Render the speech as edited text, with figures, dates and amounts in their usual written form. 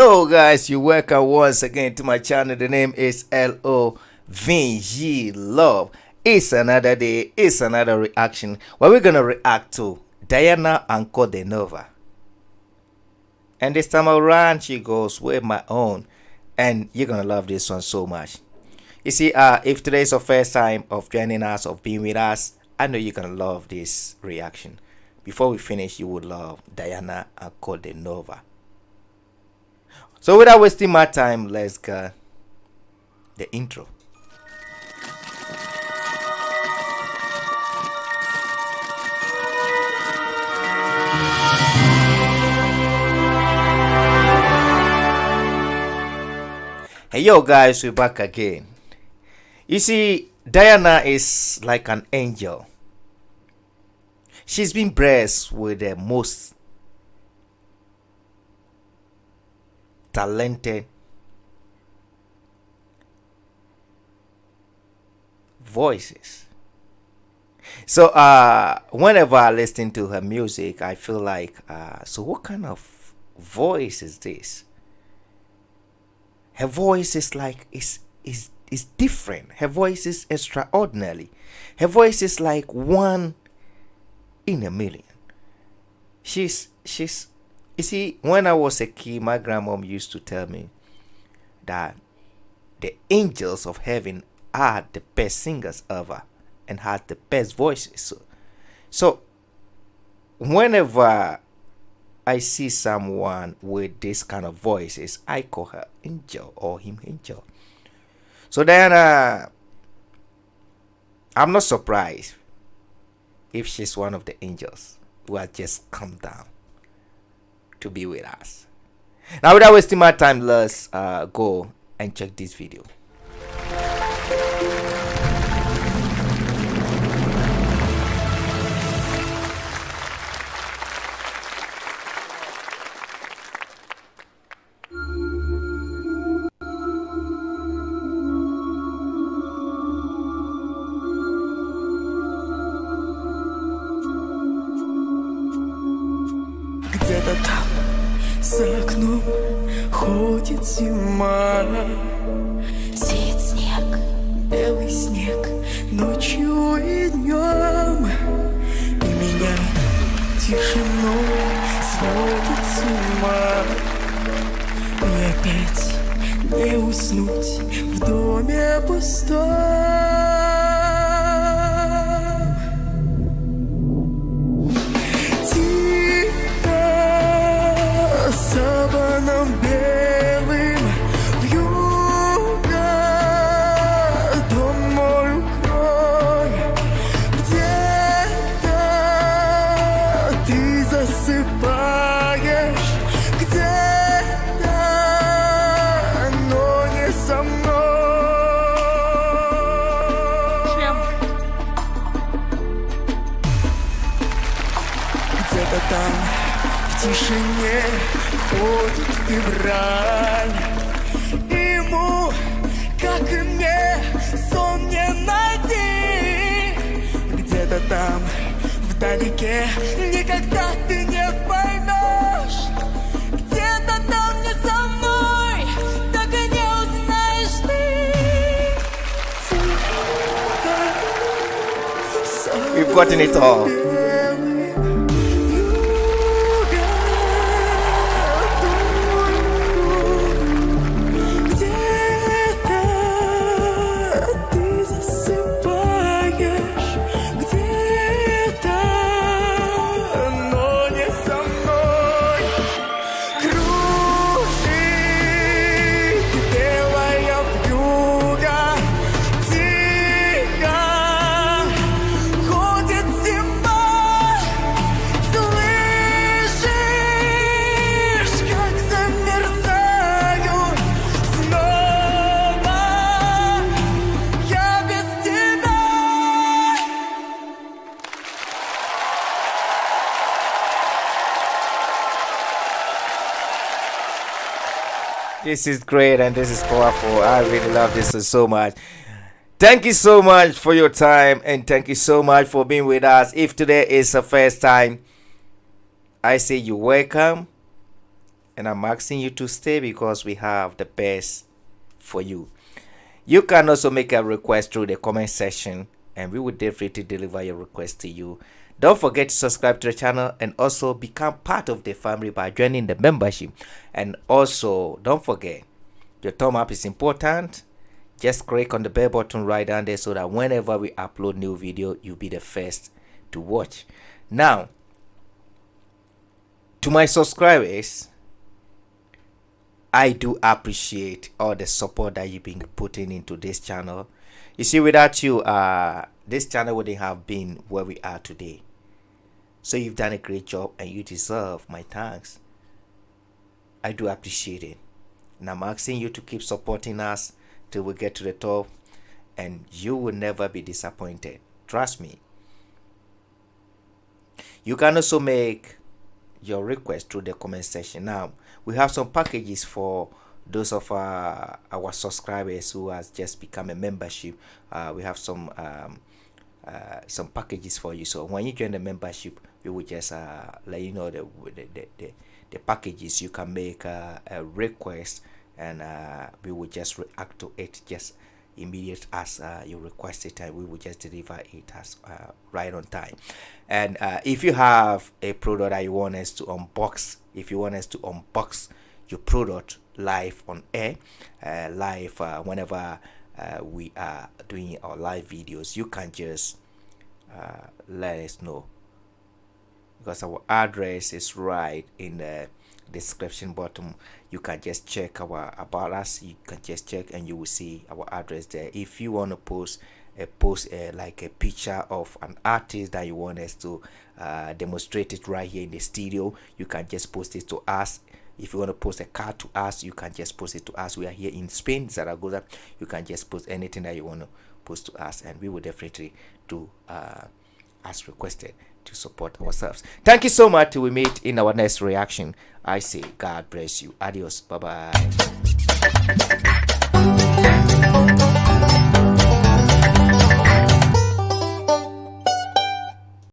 Hello guys, you welcome once again to my channel. The name is BIGLOVE. It's another day, it's another reaction where we're gonna react to Diana Ankudinova. And this time around she goes with my own, and you're gonna love this one so much. You see, if today's your first time of joining us, of being with us, I know you're gonna love this reaction. Before we finish, you would love Diana Ankudinova. So without wasting my time, let's go the intro. Hey yo guys, we're back again. You see, Diana is like an angel. She's been blessed with the most talented voices. So whenever I listen to her music, I feel like so what kind of voice is this? Her voice is like is different. Her voice is extraordinary. Her voice is like one in a million. She's you see, when I was a kid, my grandmom used to tell me that the angels of heaven are the best singers ever and had the best voices. So whenever I see someone with this kind of voices, I call her angel or him angel. So then I'm not surprised if she's one of the angels who has just come down to be with us. Now without wasting my time, let's go and check this video. Где-то там, за окном, ходит зима. Сеет снег, белый снег, ночью и днем. И меня тишиной сводит с ума. И опять не уснуть в доме пустом. Саваном белым вьюга, дом мой укрой. Где-то ты засыпаешь, где-то, но не со мной. Где-то там в тишине ходит февраль. Ему, как и мне, сон не найти. Где-то там, вдалеке, никогда ты не поймешь. Где-то там не со мной, так и не узнаешь ты. We've gotten it all. This is great and this is powerful. I really love this so much. Thank you so much for your time and thank you so much for being with us. If today is the first time, I say you're welcome and I'm asking you to stay because we have the best for you. You can also make a request through the comment section, and we will definitely deliver your request to you. Don't forget to subscribe to the channel and also become part of the family by joining the membership. And also, don't forget, your thumb up is important. Just click on the bell button right down there so that whenever we upload new video, you'll be the first to watch. Now, to my subscribers, I do appreciate all the support that you've been putting into this channel. You see, without you, this channel wouldn't have been where we are today. So you've done a great job and you deserve my thanks. I do appreciate it. And I'm asking you to keep supporting us till we get to the top, and you will never be disappointed. Trust me. You can also make your request through the comment section. Now, we have some packages for those of our subscribers who has just become a membership. We have some packages for you. So when you join the membership, we will just let you know the packages. You can make a request, and we will just react to it just immediate as you request it, and we will just deliver it as right on time. And if you have a product that you want us to unbox, if you want us to unbox your product live on air, live whenever we are doing our live videos, you can just let us know, because our address is right in the description bottom. You can just check our about us. You can just check and you will see our address there. If you want to post like a picture of an artist that you want us to demonstrate it right here in the studio, you can just post it to us. If you want to post a card to us, you can just post it to us. We are here in Spain, Zaragoza. You can just post anything that you want to post to us, and we will definitely do as requested to support ourselves. Thank you so much. Till we meet in our next reaction, I say God bless you. Adios. Bye bye.